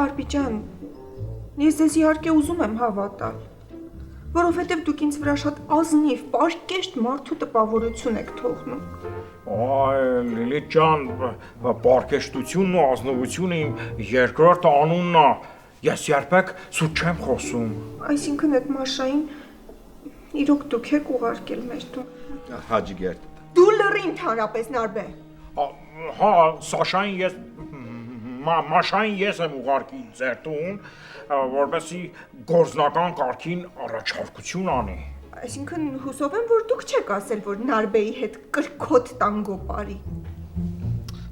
Արբիջան, ես ձեզ իհարկե ուզում եմ հավատալ, որովհետև դուք ինձ վրա շատ ազնիվ, պարկեշտ մարդու տպավորություն եք թողնում։ Այ Լիլիթ ջան, պարկեշտությունն ու ազնվությունը իմ երկրորդ անունն է։ Ես երբեք սուտ չեմ խոսում։ Այսինքն այդ Մաշային իրոք դուք եք ուղարկել մեր տուն։ Հաջիգերտ։ Դու լռի ընդհանրապես Նարբե։ Հա, Սաշային ես Մաշային ես եմ ուղարկի ձեր տուն, որպեսզի գործնական կարգին առաջարկություն անի։ Այսինքն հուսով եմ, որ դուք չեք ասել, որ Նարբեի հետ կրկոտ տանգո πάρի։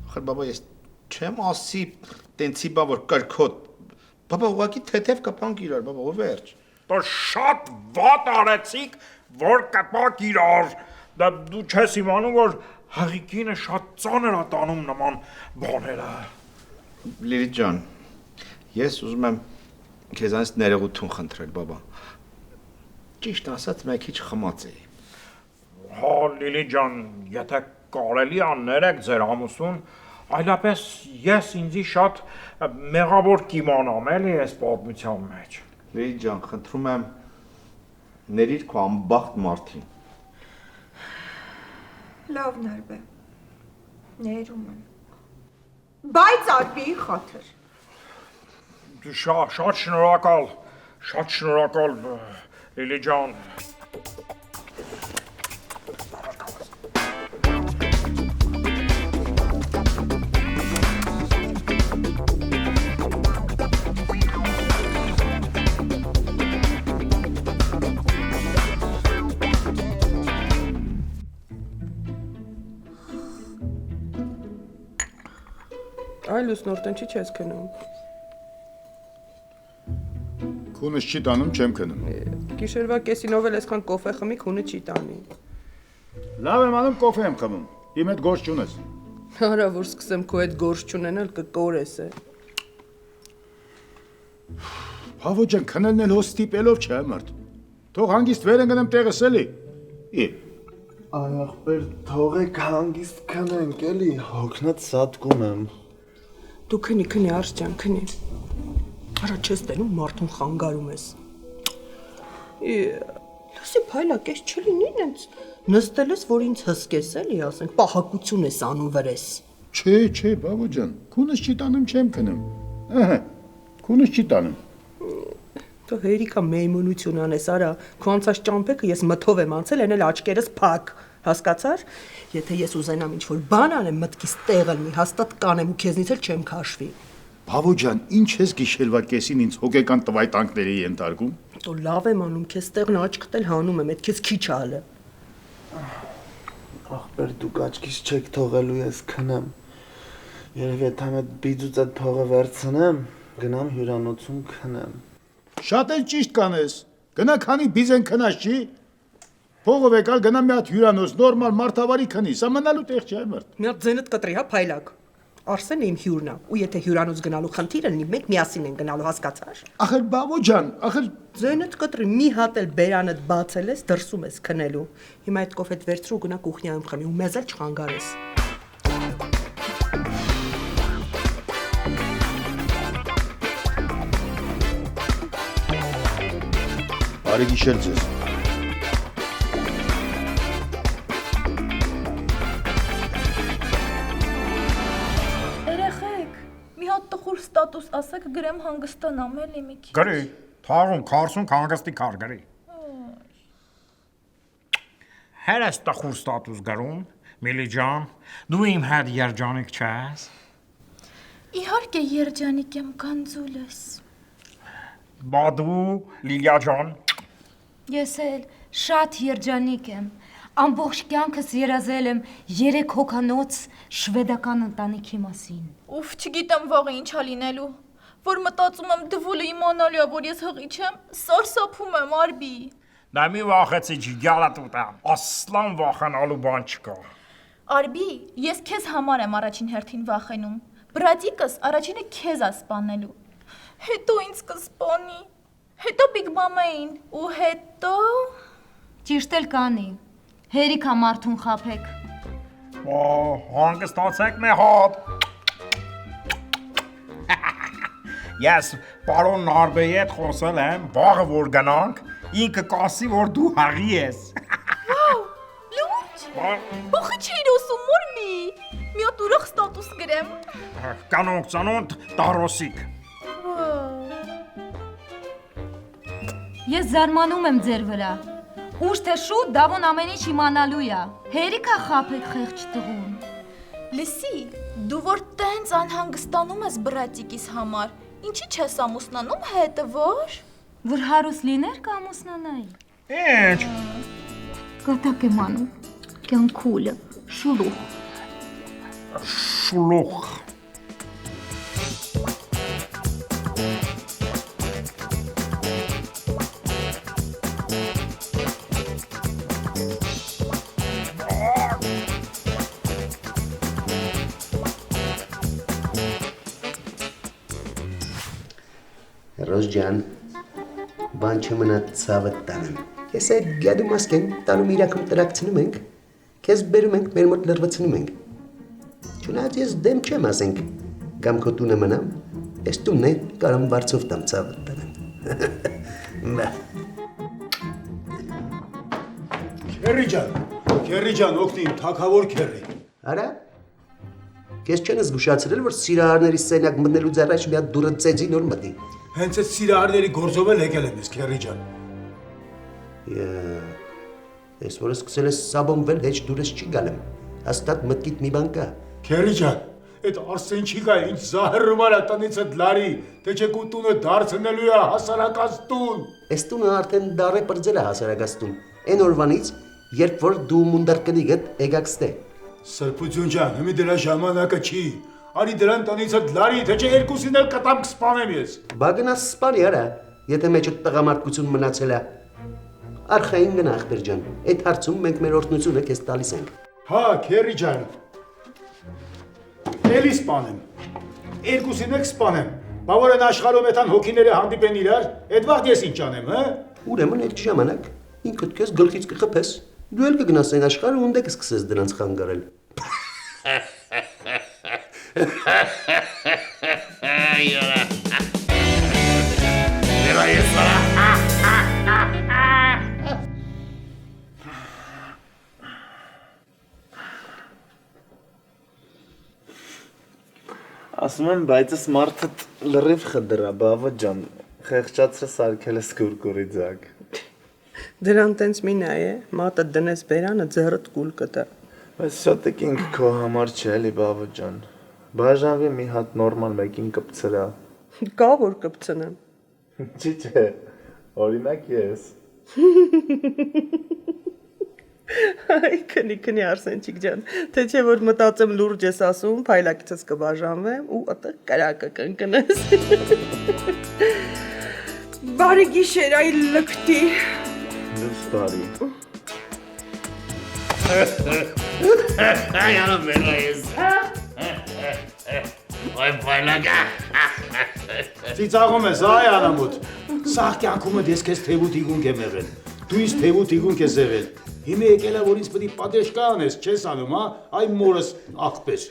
Ախր բաբա, ես չեմ ասի տենցի բա որ կրկոտ։ Բաբա, ուղղակի թեթև կպանք իրար, բաբա, ո վերջ։ Դա շատ վատ արեցիք, որ կպակ իրար։ Դու չես իմանում, որ հղիկինը շատ ծանր է տանում նման բաները։ Լիլիթ ջան, ես ուզում եմ քեզանից ներողություն խնդրել, բաբա։ Ճիշտ ասած, մեկ քիչ խմած էի։ Հա, Լիլիթ ջան, եթե կարելի է ներեք ձեր ամուսուն, այլապես ես ինձի շատ մեղավոր կիմանամ էլի այս պատմության մեջ։ Լիլիթ ջան, խնդրում եմ ներիր քո անբախտ մարդին։ Լավ Նարբե, ներում եմ։ Բայց Արբիի խաթր։ Շատ շնորհակալ, Լիլիթ ջան։ Այ լուսնորտեն չի չես քնում։ Քունս չի տանում, չեմ քնում։ Գիշերվա կեսինով էլ այսքան կոֆե խմի, քունը չի տանի։ Լավ եմ անում, կոֆե եմ խմում։ Իմ հետ գործ չունես։ Արա որ սկսեմ քո հետ գործ չունենալ կկորես է։ Հավո ջան, քնելն էլ հոս ստիպելով չէ մարդ։ Թող հանգիստ վեր ընկնեմ տեղս էլի։ Այ ախպեր, թողեք հանգիստ քնենք էլի, հոգնած սատկում եմ։ Դու քնի արս ջան, քնի։ Արա չես տենում մարդուն խանգարում ես։ Լուսի փայլակ ես չլինին ինձ նստել ես որ ինձ հսկես էլի ասենք պահակություն ես անում վրես։ Չէ, բաբա ջան, քունս չի տանում, չեմ քնում։ Ահա, քունս չի տանում։ Դու հերիկա մեյմունություն անես, արա, քո անցած ճամփեքը ես մթով եմ անցել, են էլ աչքերս փակ, հասկացար։ Եթե ես ուզենամ ինչ-որ բան անեմ, մտքիս տեղել մի հաստատ կանեմ ու քեզնից էլ չեմ քաշվի։ Բաբա ջան, ինչ ես գիշերվա կեսին ինձ հոգեկան տվայտանքների ենթարկում։ Դու լավ եմ անում, քեզ տեղն աչքդ էլ հանում եմ, այդ քեզ քիչ է հələ։ Ախպեր, դուք աչքիս չեք թողելու, ես քնեմ։ Երևի եթե այդ բիծուց այդ փողը վերցնեմ, գնամ հյուրանոցում քնեմ։ Շատ էլ ճիշտ կանես։ Գնա քանի բիզ են քնած չի։ Փողով եկալ գնա մի հատ հյուրանոց, նորմալ մարդավարի քնի, սամանալու տեղ չի մարդ։ Մի հատ ձենդ կտրի, հա, փայլակ։ Արսենը իմ հյուրն է, ու եթե հյուրանոց գնալու խնդիրը լինի, մենք միասին են գնալու, հասկացար։ Ախր բաբո ջան, ախր ձենդ կտրի, մի հատ էլ բերանդ բացել ես, դրսում ես քնելու։ Հիմա այդ կոֆեդ վերցրու գնա կուխնյայում խմի ու մեզ էլ չխանգարես։ Բարի գիշեր ձեզ։ Տխուր ստատուս ասեք գրեմ հանգստանամ էլի մի քիչ։ Գրի, թաղում 40 հանգստի կար գրի։ Հերես տխուր ստատուս գրում, Միլի ջան, դու իմ հետ երջանիկ չես։ Իհարկե երջանիկ եմ գանձուլս։ Բա դու Լիլիա ջան, Ես էլ շատ երջանիկ եմ։ Ամբողջ կյանքս երազել եմ 3 հոգանոց շվեդական ընտանիքի մասին։ Ուֆ, չգիտեմ վաղը ինչա լինելու։ Որ մտածում եմ դվոլը իմանալու է, որ ես հղիչ եմ, սարսափում եմ արբի։ դա մի վախեցի ջիգալա տուտա, ասլան վախանալու բան չկա։ Արբի, ես քեզ համար եմ առաջին հերթին վախենում։ Բրատիկս առաջինը քեզ է սպանելու։ Հետո ինձ կսպանի։ Հետո Big Mama-ին ու հետո Ճիշտ էլ կանի։ Հերիքա մարդուն խափեք։ Ո, հանգստացեք մի հատ։ Ես պարոն Նարբեի հետ խոսել եմ, վաղը որ գնանք, ինքը կասի, որ դու հաղի ես։ լուրջ։ Բոխի չէիր ոսում մորմի։ Մի հատ ուրախ ստատուս գրեմ։ Կանոնք ծանոթ տարոսիկ։ Ես զարմանում եմ ձեր վրա։ Ուշ թե շուտ դավոն ամեն ինչ իմանալու է։ Հերիքա խափեք խեղճ տղուն։ Լսի, դու որ տենց անհանգստանում ես բրատիկիս համար, ինչի չես ամուսնանում հետը որ։ Որ հարուստ լիներ կամուսնանայի։ Ինչ։ Կատակ եմ անում։ Կյանքուլը, շուլուխ։ Շուլուխ։ Ռոժջան, բան չմնաց ցավը տանեմ։ Ես այդ գադու մասկեն տանում իրակում տրակցնում ենք, քեզ բերում ենք մեր մոտ լրվացնում ենք։ Չնայած ես դեմ չեմ ասենք, կամ քո տունը մնամ, ես տունն է կարամ բարձով տամ ցավը տանեմ։ Բա։ Քերի ջան, օգնիմ, թակավոր քերի։ Արա։ Քեզ չեն զգուշացրել, որ սիրահարների սենյակ մտնելուց առաջ մի հատ դուրը ծեծի նոր մտի։ Հենց այդ սիրահարների գործով էլ եկել եմ ես, քերի ջան։ Ես որ սկսել ես սաբոնվել, հեչ դուրս չի գալեմ։ Հաստատ մտքիդ մի բան կա։ Քերի ջան, այդ Արսենչիկա ինչ զահրումար է տնից այդ լարի, թե չէ կու տունը դարձնելու է հասարակած տուն։ Այս տունը արդեն դարե պրձել է հասարակաստուն։ Այն օրվանից, երբ որ դու մունդարկնի գտ եկակստե։ Սրբություն ջան, հիմի դրա ժամանակը չի։ Արի դրան տնից այդ լարի, թե չէ երկուսին էլ կտամ կսպանեմ ես։ Բա գնաս սպանի արա, եթե մեջը տղամարդկություն մնացել է։ Արխային գնա ախպեր ջան, այդ հարցում մենք մեր օրհնությունը քեզ տալիս ենք։ Հա, քերի ջան։ Էլի սպանեմ։ Երկուսին էլ կսպանեմ։ Բա որ այն աշխարհում այդան հոգիները հանդիպեն իրար, այդ վաղ ես ինչ անեմ, հա։ Ուրեմն այդ ժամանակ ինքդ քեզ գլխից կխփես։ Դու էլ կգնաս այն աշխարհը ու դե կսկսես դրանց խանգարել։ Ասում եմ, բայց ես մարդը լրիվ խդրա, բավա ջան, խեղճացրը սարքել ես կուրկուրի ձակ։ Դրան տենց մի նայ է, մատը դնես բերանը ձեռդ կուլ կտա։ Բայց շատ եկինք քո համար չէ, էլի բավա ջան։ Բաժանվի մի հատ նորմալ մեկին կպցրա։ Կա որ կպցնեմ։ Չի չէ, օրինակ ես։ Այ քնի Արսենչիկ ջան, թե չէ որ մտածեմ լուրջ ես ասում, փայլակիցս կբաժանվեմ ու ըտը կրակը կընկնես։ Բարի գիշեր այ լկտի։ Լույս բարի։ Այո, մերայես։ Ոյ փայլակա։ Ծիծաղում ես, այ անամոտ։ Սաղ կյանքումդ ես քեզ թևու տիգունք եմ եղել։ Դու ինձ թևու տիգունք ես եղել։ Հիմա եկել է որ ինձ պետք է պատեշկա անես, չես անում, հա։ Այ մորս աղբեր։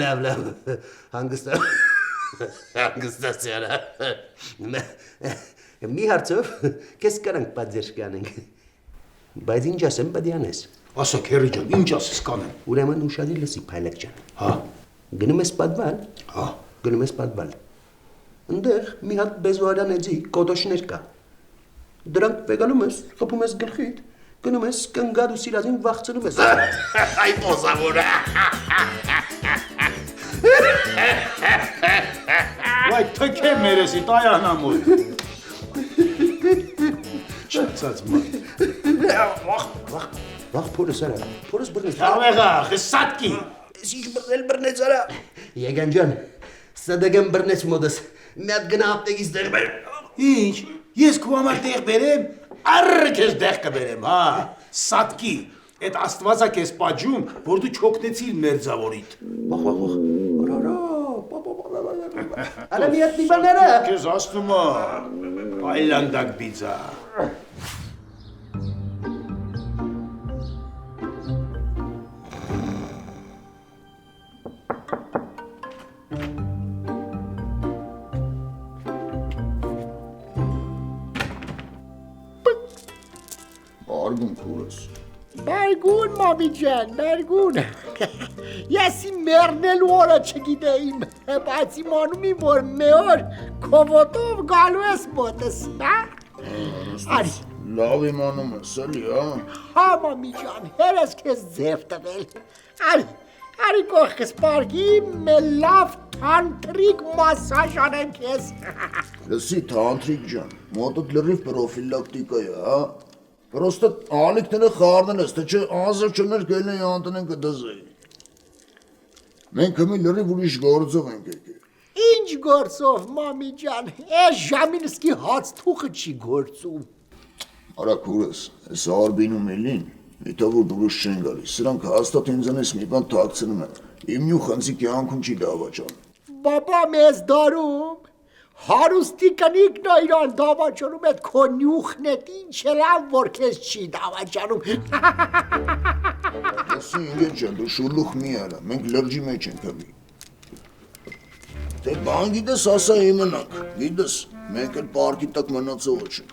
Լավ, հանգստացյալ։ Մի հարցով քեզ կարանք պատեշկա անենք։ Բայց ինչ ասեմ պետք է անես։ Ասա քերի ջան, ինչ ասես կանեմ։ Ուրեմն ուշադիր լսի փայլակ ջան։ Հա։ Գնում ես պատվալ։ Հա։ Գնում ես պատվալ։ Այնտեղ մի հատ բեզուարյան էջի կոտոշներ կա։ Դրանք վեգանում ես, խփում ես գլխիդ, գնում ես կնգاد ու սիրազին վախցնում ես։ Այ պոսավորը։ Վայ թքե մերեսի տայանամոյ։ Չացած մարդ։ Վախ փորս արա, փորս բռնես։ Ավեղա, խսատկի։ Ես ինչ բռնեց արա։ Եգան ջան, սադագան բռնեց մոդս։ Մի հատ գնա ապտեկից դեղ բեր։ Ինչ, ես քո համար տեղ բերեմ, առ քեզ դեղ կբերեմ, հա։ Սատկի, այդ Աստվածա քեզ պատժում, որ դու չօգնեցիր մերձավորիդ։ Վախ։ Արա մի հատ մի բան արա։ Քեզ ասում եմ, այլանդակ բիձա։ Բարգուն քուրս։ Բարգուն մամի ջան, բարգուն։ Ես իմ մեռնելու օրը չգիտեիմ, բայց իմանում եմ, որ մի օր քովոտով գալու ես մոտս, հա? Արի։ Լավ իմանում ես, էլի, հա։ Հա մամի ջան, հերս քեզ ձև տվել։ Արի կողքս պարկի, մի լավ թանտրիկ մասաժ անեմ քեզ։ Լսի, թանտրիկ ջան, մոտդ լրիվ պրոֆիլակտիկա է, հա։ Պրոստը ալիքները խառնել ես, թե չէ ազր չներ գելն է անտնեն կդզեի։ Մենք հմի լրիվ ուրիշ գործով ենք եկել։ Ինչ գործով, մամի ջան, այս ժամին սկի հաց թուխը չի գործում։ Արա քուրս, այս արբինում էլին, միտա որ դուրս չեն գալիս, սրանք հաստատ ինձանից մի բան թաքցնում են, իմ նյու խնձի կյանքում չի դավաճան։ Բաբա մեզ դարում, հարուստի կնիկն է իրան դավաճանում էդ քո նյուխն էդ ինչ լավ որ քեզ չի դավաճանում։ Ասի ինգետ ջան, դու շուլուխ մի արա, մենք լրջի մեջ ենք հվի։ Թե բան գիտես ասա իմանանք, գիտես, մենք էլ պարկի տակ մնացողը չենք։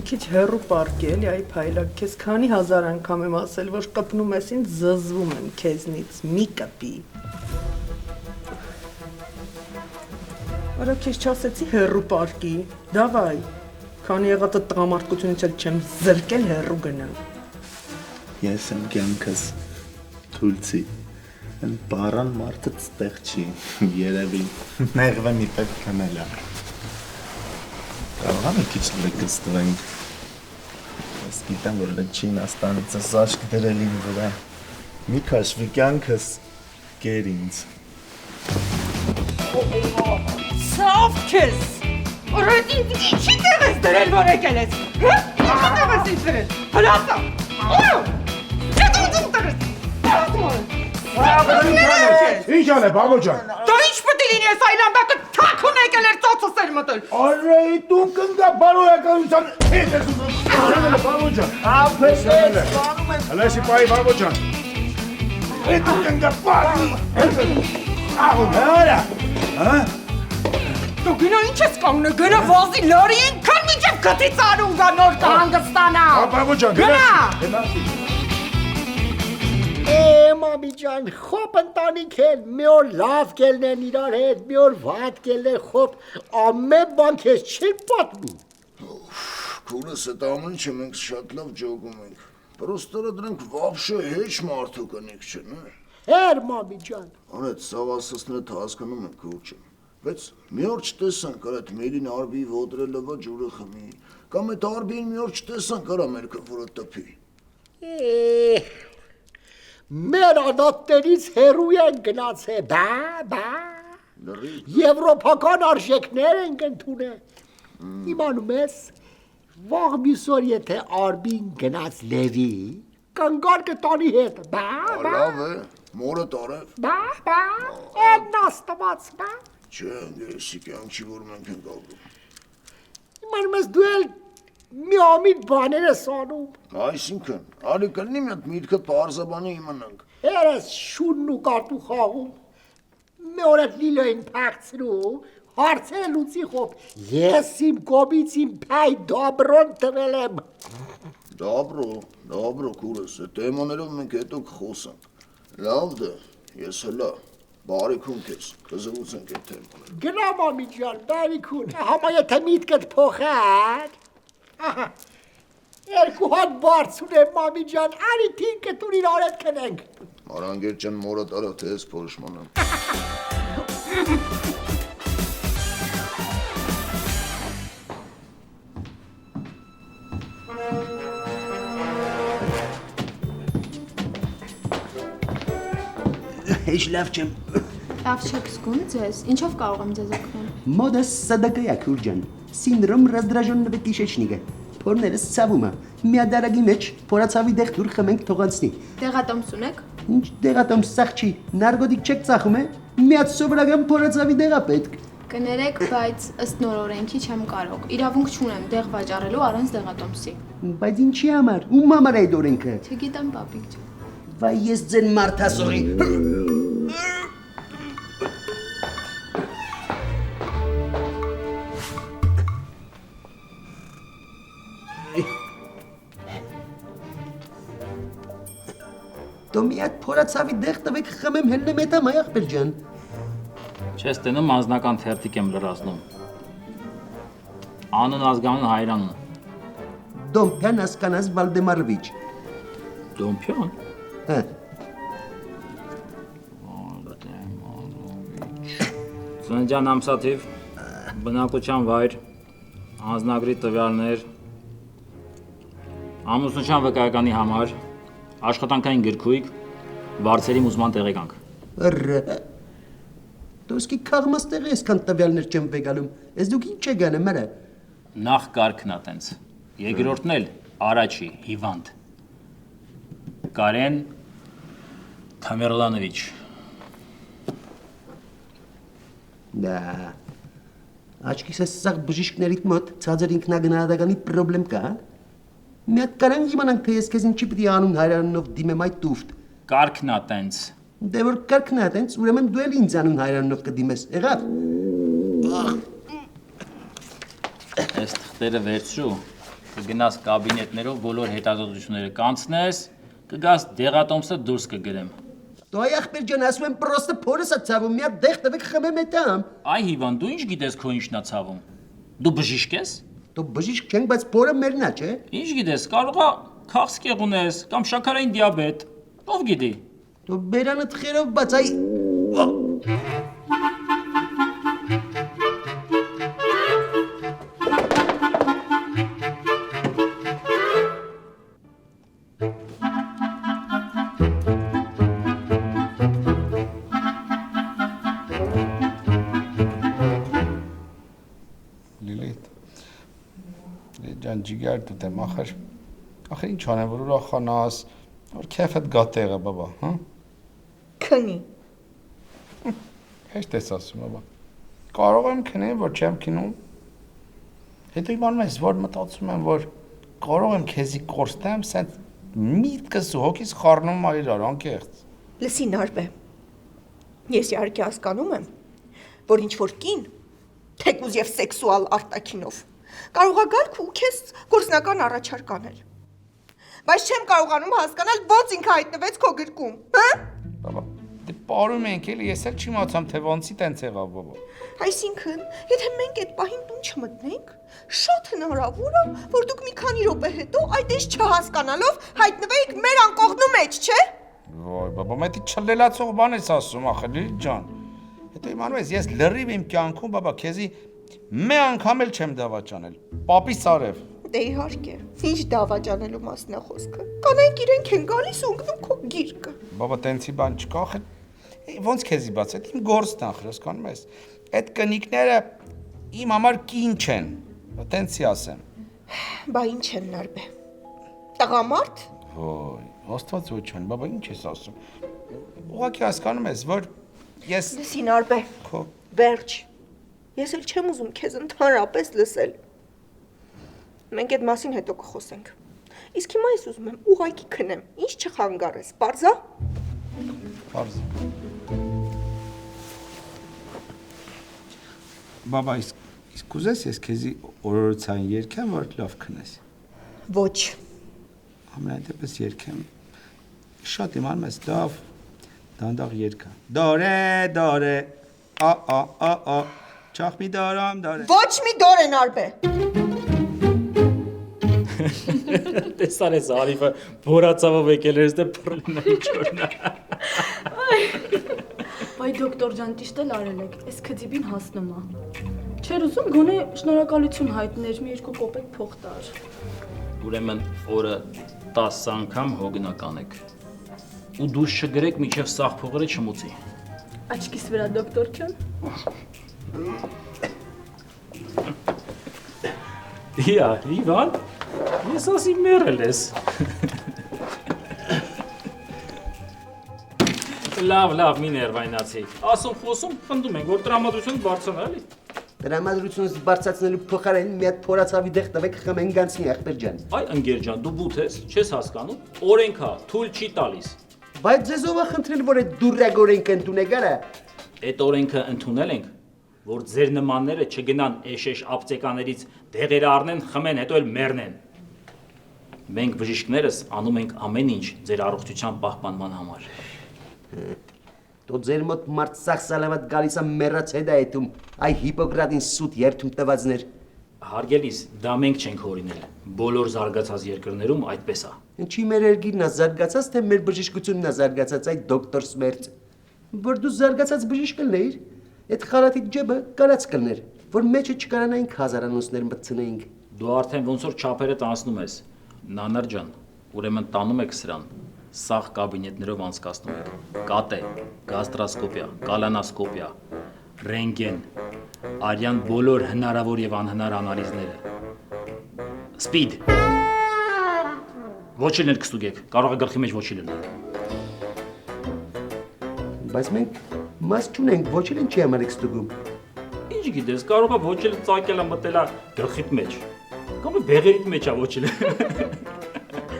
Քիչ հեռու պարկի էլի, այ փայլակ, քեզ քանի հազար անգամ եմ ասել, որ կպնում ես ինձ, զզվում եմ քեզնից, մի կպի։ Արա քեզ չասեցի հեռու պարկի, դավայ, քանի եղածը տղամարդկությունից էլ չեմ զրկել հեռու գնա։ Ես եմ կյանքս, թույլցի, են բարան մարդը ստեղ չի, երևի, նեղվը մի պետ կնել է։ Կարող մի քիչ լեկս տվենք։ Ես գիտեմ, որ լեչին աստանից ես աշկ դրել իմ վրա։ Մի քաշվի կյանքս կեր ինձ։ Սավ քեզ, որոդ ինձ ինչի տեղ ես դրել, որ եկել ես, ինչի տեղ ես ինձ դրել, հլասա, օրո, ետ ուզում տեղ ես, Ինչ ան է, բաբո ջան։ Դա ինչ պետք է լինի ես այլանդակը թաքուն եկել էր ծոցս էր մտել։ Արեի դու կնգա բարոյականության հետ ես ուզում։ Արեի բաբո ջան։ Ափես բանում եմ։ Հլեսի պայի բաբո ջան։ Այդ դու կնգա բարի։ Ահո հարա։ Հա։ Դու գնա ինչ ես կանգնել, գնա վազի լարի ենքան միջև գտից արուն գա նոր կհանգստանա։ Բաբո ջան, գնա։ Մամի ջան, խոպ ընտանիք են, մի օր լավ կելնեն իրար հետ, մի օր վատ կելնեն խոպ, ամեն բան քեզ չեն պատմի։ Քուրս այդ ամեն ինչը մենք շատ լավ ջոգում ենք, պրոստերը դրանք վաբշե հեչ մարդու կնիք չեն, Հեր մամի ջան։ Անետ սավասասները հասկանում ենք քուրչը, բայց մի օր չտեսանք կար այդ մերին արբի ոտրելը վա ջուրը խմի, կամ այդ արբին մի օր չտեսանք կարա մեր կվորը տպի։ Մեր անատներից հերու են գնացել, բա, եվրոպական արժեքներ ենք ընդունել։ Իմանում ես, վաղ միսոր եթե արբին գնաց լևի, կնգար կտանի հետ, բա, Լավ է, մորը տարև։ Բա, էն աստված, բա։ Չէ, գերեսի կյանք չի, որ մենք ենք ալգում։ Իմանում ես դու էլ մի միամիտ բաներ ես անում։ Այսինքն, արի կլինի մի հատ միտքը պարզաբանի իմանանք։ Երես շունն ու կարտու խաղում։ Մի օրդ լիլոյին փակցրու, հարցերը լուծի խոբ։ Ես իմ կոմից իմ փայ դոբրոն տվել եմ։ Դաբրո քուրս, թեմաներով մենք հետո կխոսանք։ Լավ դե, ես հլա, բարիքուն քեզ, կզրուցենք այդ թեմաները։ Գնա մամի ջան, բարիքուն։ Համա եթե միտքդ փոխած։ Ահա։ Երկու հատ բարձուն եմ մամի ջան, արի թինքը տուրին արետ կնենք։ Մարանգեր ջան մորդ արա թե ես փորշմանեմ։ Հեշ լավ չեմ։ Լավ չեք զգում ձեզ, ինչով կարող եմ ձեզ օգնել։ Մոդս սադակայա քուր ջան։ Սինդրոմ раздражённого кишечника։ Փորներս ցավում է։ Միադարագի մեջ փորացավի դեղտուր խմենք թողանցնի։ Դեղատոմս ունեք։ Ինչ դեղատոմս սախ չի։ Նարգոտիկ չեք ծախում է։ Միած սովորական փորացավի դեղա պետք։ Կներեք, բայց ըստ նոր օրենքի չեմ կարող։ Իրավունք չունեմ դեղ վաճառելու առանց դեղատոմսի։ Բայց ինչի համար։ Ում համար է այդ օրենքը։ Չգիտեմ, պապիկ ջան։ Վայ ես ձեն մարդասողի։ Դու մի հատ փորացավի դեղ տվեք խմեմ հելնեմ հետա մայ ախպեր ջան։ Չես տենում անձնական թերթիկ եմ լրացնում։ Անուն ազգանուն հայրանուն։ Դոմփյան Ասկանազ Վալդեմարովիչ։ Դոմփյան։ Հա։ Ծննդյան ամսաթիվ, բնակության վայր, անձնագրի տվյալներ, ամուսնության վկայականի համար, աշխատանքային գրքույկ, վարձերի մուզման տեղեկանք։ Դոսկի քաղմաստեղի այսքան տվյալներ չեմ վեգալում, ես դուք ինչ եք գանը մերը։ Նախ կարգն ա տենց, երկրորդն էլ առաջի, հիվանդ։ Կարեն Թամերլանովիչ։ Դա, աչքիս ես սաղ բժիշկներիտ մոտ ծածր ինքնագնահատականի պրոբլեմ կա, մի հատ կարանք իմանանք, թե ես կեզ ինչի պիտի անուն հայրանունով դիմեմ այդ տուվտ։ Կարգն ա տենց։ Դե որ կարգն ա տենց, ուրեմն դու էլ ինձ անուն հայրանունով կդիմես, եղավ։ Այս թղթերը վերցրու, կգնաս կաբինետներով բոլոր հետազոտությունները կանցնես, կգաս դեղատոմսը դուրս կգրեմ։ Դու այ ախպեր ջան, ասում եմ պրոստը փորս ա ցավում, մի հատ դեղ տվեք խմեմ հետամ։ Այ հիվանդ, դու ինչ գիտես քո ինչն ա ցավում։ Դու բժիշկ ես։ Դու բժիշկ չենք, բայց փորը մերն ա, չէ։ Ինչ գիտես, կարող ա քաղցկեղ ունես կամ շաքարային դիաբետ։ Ով գիտի։ Դու բերանը թխերով բաց այ ջան ջիգար դուտեմ ախր ինչ անեմ որ ուրախանաս որ քեֆդ գա տեղը բաբա հա Քնի Հեշտ ես ասում բաբա կարող եմ քնել որ չեմ քնում հետո իմանում ես որ մտածում եմ որ կարող եմ քեզի կորստեմ սենց միտքս ու հոգիս խառնում ա իրար անկեղծ Լսի նարբե Ես իհարկե հասկանում եմ որ ինչ որ կին թեկուզ եւ սեքսուալ արտաքինով կարող է գալ ու քեզ գործնական առաջարկ անել Բայց չեմ կարողանում հասկանալ ոնց ինքը հայտնվեց քո գրկում, հա? Բաբա, դե պարում ենք էլի, ես էլ չիմացամ թե ոնցի տենց եղավ բաբա։ Այսինքն, եթե մենք այդ պահին տուն չմտնենք, շատ հնարավոր է, որ դուք մի քանի րոպե հետո այդ ինչ չհասկանալով հայտնվեիք մեր անկողնու մեջ, չէ՞։ Ոայ, բաբա, մետի չլելացող բան ես ասում, ախելի ջան։ Հետո իմանում ես, ես լրիվ իմ կյանքում, բաբա, քեզի մի անգամ էլ չեմ դավաճանել։ Պապիս արև։ Դե իհարկե, ինչ դավաճանելու մասն է խոսքը։ Կանայք իրենք են գալիս ու ընկնում քո գիրկը։ Բաբա, տենցի բան չկա, ոնց քեզի բաց, այդ իմ գործն է, հասկանում ես։ Այդ կնիկները իմ համար կին չեն, տենցի ասեմ։ Բա ինչ են նարբե։ Տղամարդ։ Ոյ, Աստված ոչ են, բաբա, ինչ ես ասում։ Ուղղակի հասկանում ես, որ ես Լսի նարբե։ Վերջ։ Ես էլ չեմ ուզում քեզ ընդհանրապես լսել։ Մենք այդ մասին հետո կխոսենք։ Իսկ հիմա ես ուզում եմ ուղղակի քնեմ։ Ինչ չխանգարես, պարզա։ Պարզ։ Բաբա, իսկ ուզես ես քեզի օրորոցային երգեմ, որ լավ քնես։ Ոչ։ Ամենայն դեպս երգեմ։ Շատ իմանում ես լավ դանդաղ երգա։ Դորե, դորե, ա, չախ մի դարամ, դարե։ Ոչ մի դոր են արբե։ Տեսար ես Արիվը բորացավով եկել էր դե փռլինի ճորնա։ Բայ դոկտոր ջան, ճիշտ էլ արել եք, այս քծիբին հասնում է։ Չէր ուզում գոնե շնորհակալություն հայտներ, մի 2 կոպեկ փող տար։ Ուրեմն օրը 10 անգամ հոգնական եք։ Ու դուրս չգրեք միջև սաղ փողերը չմուծի։ Աչքիս վրա դոկտոր ջան։ Իա, Իվան, ես ասի մերել ես։ Լավ, մի ներվայնացի։ Ասում խոսում, խնդում ենք, որ տրամադրությունը բարձրանա, էլի։ Տրամադրությունս բարձրացնելու փոխարեն մի հատ փորացավի դեղ տվեք խմեն գանցնի ախպեր ջան։ Այ ընկեր ջան, դու բութ ես, չես հասկանում, օրենքա, թույլ չի տալիս։ Բայց ձեզ ով է խնդրել, որ այդ դուրակ օրենքը ընդունեք արա։ Այդ օրենքը ընդունել ենք, որ ձեր նմանները չգնան էշեշ ապտեկաներից դեղերը առնեն, խմեն, հետո էլ մեռնեն։ Մենք բժիշկներս անում ենք ամեն ինչ ձեր առողջության պահպանման համար։ Դու ձեր մոտ մարդ սախսալավատ գալիս է մեռած հետ այդում, այ Հիպոկրատին սուտ երթում տվածներ։ Հարգելիս, դա մենք չենք հորինել։ Բոլոր զարգացած երկրներում այդպես է։ Ինչի մեր երկիրն է զարգացած, թե մեր բժշկությունն է զարգացած, այդ դոկտոր Սմերձ։ Որ դու զարգացած բժիշկ կլներ, այդ խարատի ջեբը կարած կլներ, որ մեջը չկարանայինք հազարանոցներ մտցնեինք։ Դու արդեն ոնց որ չափերը տանցնում ես։ Նանար ջան, ուրեմն տանում եք սրան։ Սաղ կաբինետներով անցկացնում եք։ Կատե, գաստրոսկոպիա, կալանոսկոպիա, ռենտգեն, արյան բոլոր հնարավոր եւ անհնար անալիզները։ Սպիդ։ Ոչինչ կստուգեք, կարող է գլխի մեջ ոչի լինել։ Բայց մենք մաս չունենք, ոչինչ չի համար եք ստուգում։ Ինչ գիտես, կարող է ոչինչ ծակելա մտելա գլխիդ մեջ։ Կամ բեղերիդ մեջ է ոչինչ։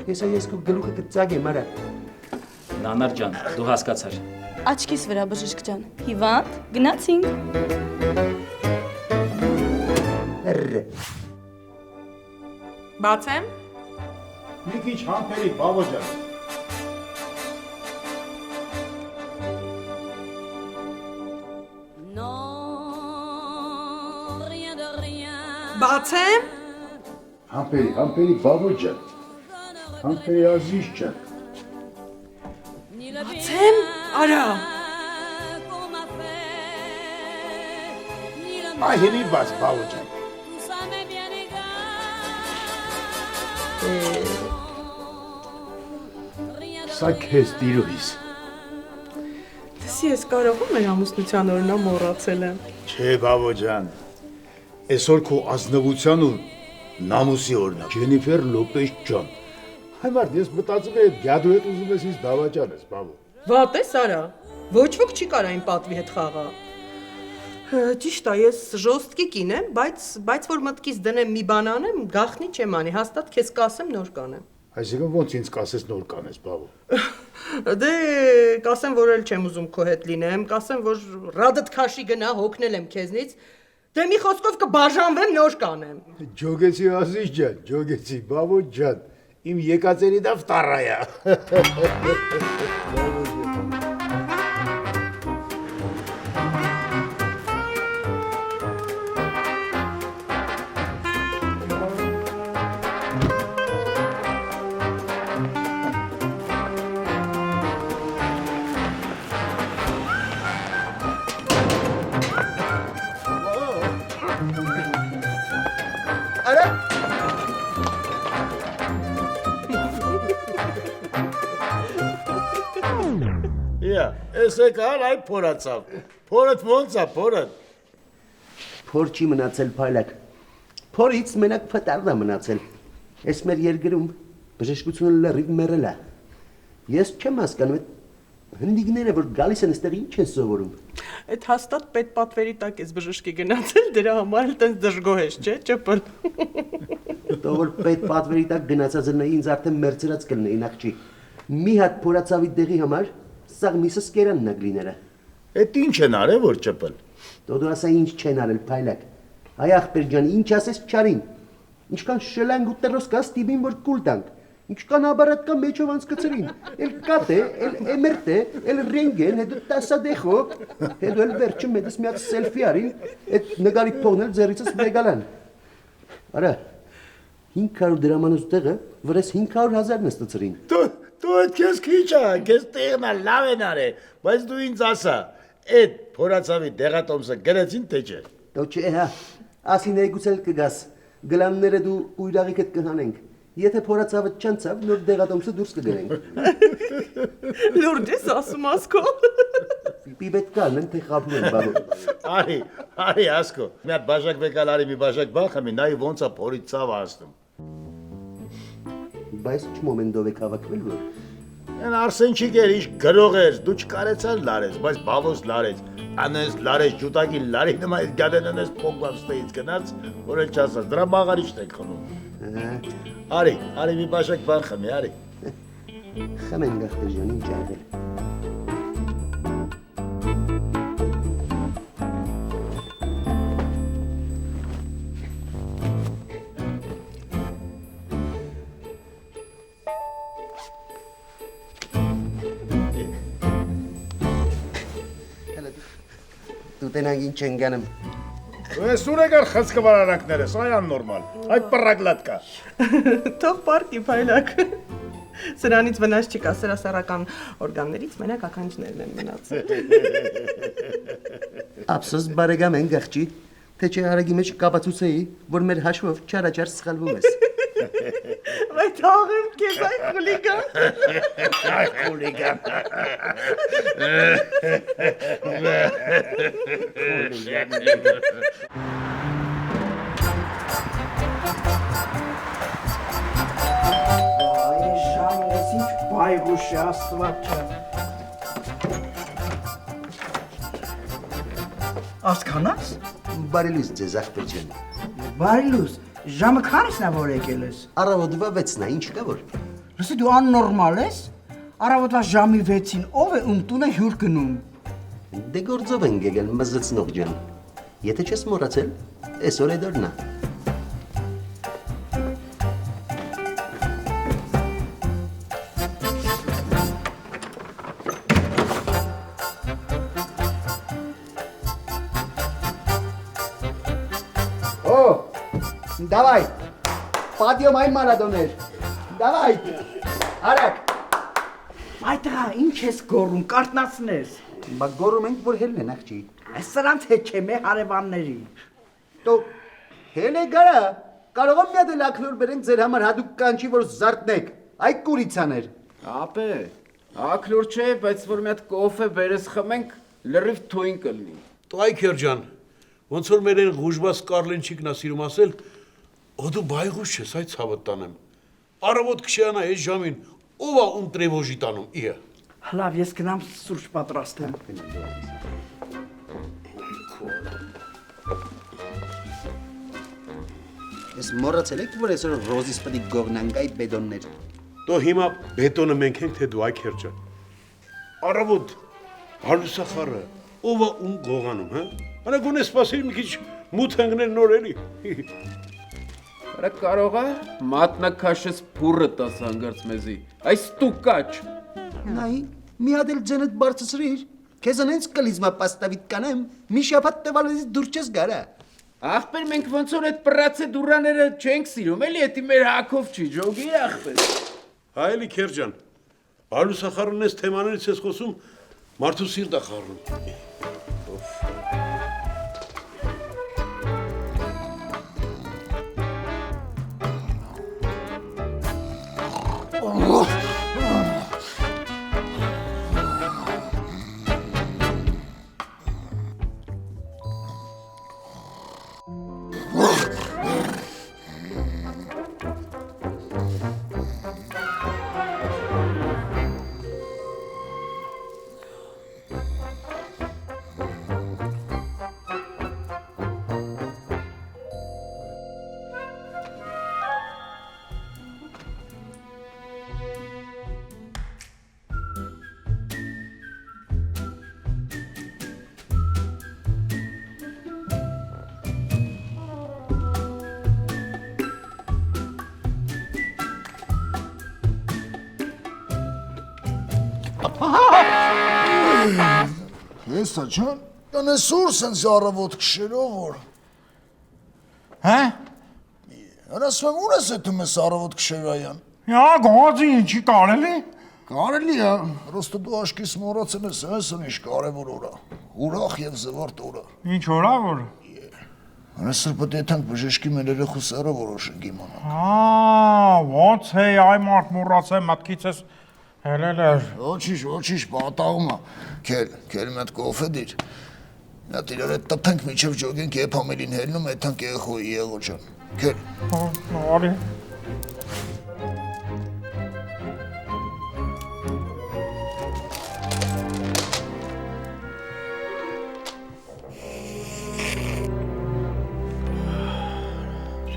Ես քո գլուխը կծագեմ, արա։ Նանար ջան, դու հասկացար։ Աչքիս վրա բժիշկ ջան։ Հիվանդ, գնացինք։ Բացեմ։ Մի քիչ համբերի, բաբա ջան։ Բացեմ։ Համբերի, բաբա ջան։ Համբերի ազիզ ջան։ Բացեմ, արա։ Այ հենի բաց, բաբա ջան։ Սա քեզ տիրույս։ Դեսի ես կարող եմ մեր ամուսնության օրնա մոռացել եմ։ Չէ, բաբա ջան։ Այսօր քո ազնվության ու նամուսի օրն է։ Ջենիֆեր Լոպեզ ջան։ Հայմարդ, ես մտածում եմ, գյադու հետ ուզում ես ինձ դավաճանես, բաբո։ Վատ ես արա։ Ոչ ոք չի կարող այն պատվի հետ խաղա։ Ճիշտ է, ես ժոստկի կին եմ, բայց որ մտքից դնեմ մի բան անեմ, գախնի չեմ անի, հաստատ քեզ կասեմ նոր կանեմ։ Այսինքն ոնց ինձ կասես նոր կանես, բաբո։ Դե կասեմ, որ էլ չեմ ուզում քո հետ լինեմ, կասեմ, որ ռադդ քաշի գնա, հոգնել եմ քեզնից, դե մի խոսքով կբաժանվեմ նոր կանեմ։ Ջոգեցի ազիզ ջան, ջոգեցի, բաբո ջան, իմ եկածերի դա վտարայա։ Ես եկալ այ փորացավ, փորդ ոնց է, փորդ։ Փոր չի մնացել փայլակ, փորից մենակ վտարն է մնացել, ես մեր երկրում բժշկությունը լրիվ մերել է, ես չեմ հասկանում այդ հնդիկները, որ գալիս են այստեղ ինչ են սովորում։ Այդ հաստատ պետ պատվերի տակ ես բժշկի գնացել, դրա համար էլ տենց դժգոհ ես, չէ, ճպլ։ Տողոր պետ պատվերի տակ գնացած նայի ինձ արդեն մերցրած կլնեին աղջի։ Մի հատ փորացավի դեղի համար սաղ միսս կերանն ագլիները։ Էդ ինչ են արել որ ճպել։ Դու ասա ինչ չեն արել փայլակ։ Այ ախպեր ջան, ինչ ասես չարին։ Ինչքան շելանգ ու տերոս կա ստիբին որ կուլ տանք։ Ինչքան աբարատ կա մեջով անցկացրին։ Էլ կատե, էլ էմերտե, էլ ռենգեն, հետո տասադեխո, հետո էլ վերջը մեդս միած սելֆի արին, այդ նկարի փողն էլ ձեռիցս վեգալան։ Արա 500 դրամանոց տեղը վրես 500,000 նստացրին։ Դու այդ քեզ քիչ ա, քեզ տեղն ա լավ են արել, բայց դու ինձ ասա, այդ փորացավի դեղատոմսը գրեցին թե չէ։ Դու չէ հա, ասին եգուցել կգաս, գլանները դու կույրաղիքդ կհանենք։ Եթե փորացավը չանցավ, նոր դեղատոմսը դուրս կգրենք։ Լուրջ ես ասում ասկո։ Պիպետ կան, թե խաբում են բալո։ Արի ասկո, մի հատ բաժակ վեկալ արի մի բաժակ բախ եմ, նայի ոնց ա փորի ցավ ասնում։ Բայց ինչ մոմենտով եք հավաքվել որ։ Են Արսենչիկ էր, ինչ գրող էր, դու չկարեցար լարես, բայց բավոս լարես, անես լարես, ջուտակի լարի նման այդ գադեն անես փոկվավ ստեից գնաց, որ էլ չասած, դրա մաղարիչն եք խնում։ Արի մի բաժակ բան խմի, արի։ Խմեն գախտեր ջան, ինչ արվել։ Դու տենակ ինչ են գանում։ Ես ուր եկար խցկվարարանքներս, այ նորմալ, այդ պռագլատ կա։ Թող պարկի փայլակ։ Սրանից վնաս չկա, սրասարական օրգաններից մենակ ականջներն են մնացել։ Ափսոս բարեկամ են գաղջի, թե չէ հարագի մեջ կապացուցեի, որ մեր հաշվով չարաչար սխալվում ես։ Վայ թաղեմ քեզ այ խուլիգան։ Այ խուլիգան։ Այ շանես ինչ բայգուշ է աստված ջան։ Ասկանաս։ Բարելույս ձեզ ախպեր ջան։ Բարելույս, ժամը քանիսն է որ եկել ես։ Առավոտվա 6-ն է, ինչ կա որ։ Լսի դու աննորմալ ես։ Առավոտվա ժամի 6-ին ով է տունը հյուր գնում։ Դե գործով են եկել մզծնող ջան։ Եթե չես մոռացել, այսօր է դառնա։ Давай. Подъем ай Մարադոներ։ Давай. Արագ։ Այդտեղա ինչ ես գոռում, կարտնացնես։ Բա գոռում ենք որ հելն են աղջի։ Այս սրանց հետ չէ մեր հարևանների։ Դու հել է գարա։ Կարող եմ մի հատ լակնոր բերենք ձեր համար հadoop կանչի որ զարտնեք։ Այ կուրիցաներ։ Ապե, ակլոր չէ, բայց որ մի հատ կոֆե բերես խմենք, լրիվ թույն կլինի։ Տայքեր ջան, ոնց որ մեր այն ղուժբաս Կարլենչիկն է սիրում ասել, «Ո դու բայղուշ ես, այ ցավը տանեմ»։ Առավոտ քշանա այս ժամին, ով է ում տրևոժի տանում իա։ Լավ, ես գնամ սուրճ պատրաստեմ։ Ես մոռացել եք որ այսօր ռոզիս պետք է գողնանք այդ բետոններ։ Դու հիմա բետոնը մենք ենք թե դու Այքեր ջան։ Առավոտ հարուսախառը, ով է ում գողանում, հա։ Արա գոնե սպասիր մի քիչ մութ հանգնել նոր էլի։ Արա կարող է մատնաքաշես փուրը տաս հանգարց մեզի, այս տուկաչ։ Նայ, մի հատ էլ ձենդ բարձրացրիր, քեզանից կլիզմա պաստավիտ կանեմ, մի շաբաթ տվալից դուր չես գարա։ Ախպեր մենք ոնց որ այդ պրոցեդուրաները չենք սիրում, էլի էդի մեր հակով չի, ջոգիր ախպեր։ Հա էլի Քեր ջան, հարուսախառն ես թեմաներից ես խոսում, մարդու սիրտ է խառնում։ Հեսա ջան, կանեսուր սենց առավոտ քշերով որ։ Հա։ Անասում ուր ես էթում ես առավոտ քշերայան։ Հա, գոհացի ինչի կարելի։ Կարելի է, ռոստը դու աշկիս մոռացել ես, այսօր ինչ կարևոր օր է։ Ուրախ եւ զվարթ օր է։ Ինչ օր է որ։ Այսօր պետք է թանկ բժշկի մեր երեխու սերը որոշենք իմանալ։ Ոնց է այ մարդ մոռացել մտքից ես հելել էր։ Ոչինչ, պատահում է։ Քել մի հատ կոֆե դիր։ Նա իրար հետ տփենք միջև ջոգենք եւ համելին հելնում այդանք երեխոյի եղո ջան։ Քել։ Արի։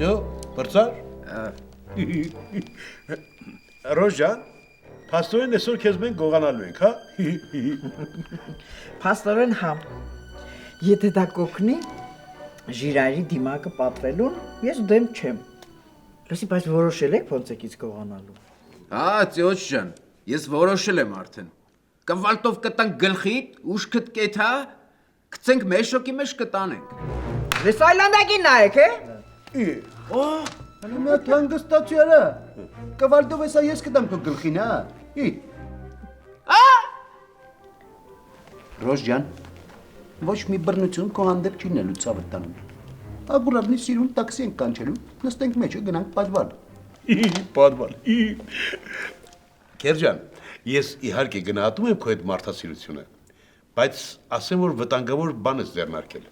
Всё, բրծար։ Ռոժան, փաստորեն այսօր քեզ մենք գողանալու ենք, հա։ Փաստորեն հա։ Եթե դա կօգնի ժիրայրի դիմակը պատվելուն, ես դեմ չեմ։ Լսի, բայց որոշել եք ոնց եկից գողանալու։ Հա, ծյոց ջան, ես որոշել եմ արդեն։ Կվալտով կտանք գլխիդ, ուշքդ կեթա, գցենք մեշոկի մեջ կտանենք։ Լես այլանդակին նայեք, Հələ մի հատ հանգստացու արա։ Կվալդով էսա ես կտամ քո գլխին, հա։ Ռոժ ջան, ոչ մի բռնություն քո հանդեպ չի նելու ցավը տանում։ Ագուրավնի սիրուն տաքսի ենք կանչելու, նստենք մեջը գնանք պատվալ։ Պատվալ։ Կերջան, ես իհարկե գնահատում եմ քո այդ մարդասիրությունը, բայց ասեմ որ վտանգավոր բան ես ձեռնարկել։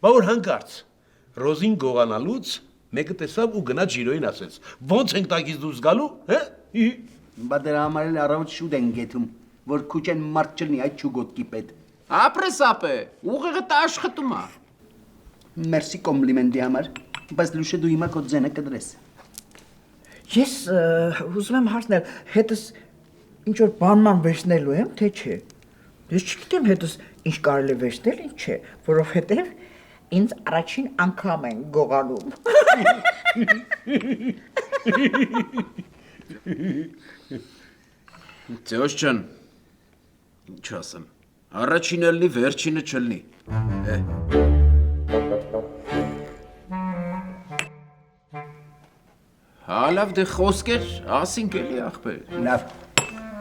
Բա որ հանկարծ Ռոզին գողանալուց մեկը տեսավ ու գնաց Ժիրոյին ասեց. Ոնց ենք տակից դուրս գալու, հա? Բա դրա համար էլ առավոտ շուտ են գեթում, որ քուչեն մարդ չլինի այդ ճուգոտկի պետ։ Ապրես ապե, ուղեղը տա աշխատում է։ Մերսի կոմպլիմենտի համար, բայց լուշը դու հիմա քո ձենը կդրես։ Ես ուզում եմ հարցնել, հետս ինչ որ բանման վերցնելու եմ, թե չէ։ Ես չգիտեմ հետս ինչ կարելի վերցնել, ինչ չէ, որովհետև ինձ առաջին անգամ են գողանում։ Ծյոց ջան, ինչ ասեմ, առաջինը լինի, վերջինը չլինի։ Հա, լավ դե խոսքեր, ասինք էլի ախպեր։ Լավ,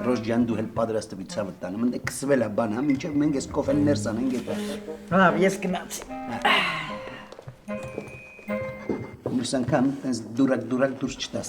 Ռոժ ջան դու հել պատրաստվի ցավը տանը, մենդ կսվել է բան, հա, մինչև մենք այս կոֆեն ներս անենք հետո։ Լավ, ես գնացի։ Մյուս անգամ տես դուրակ դուրս չտաս։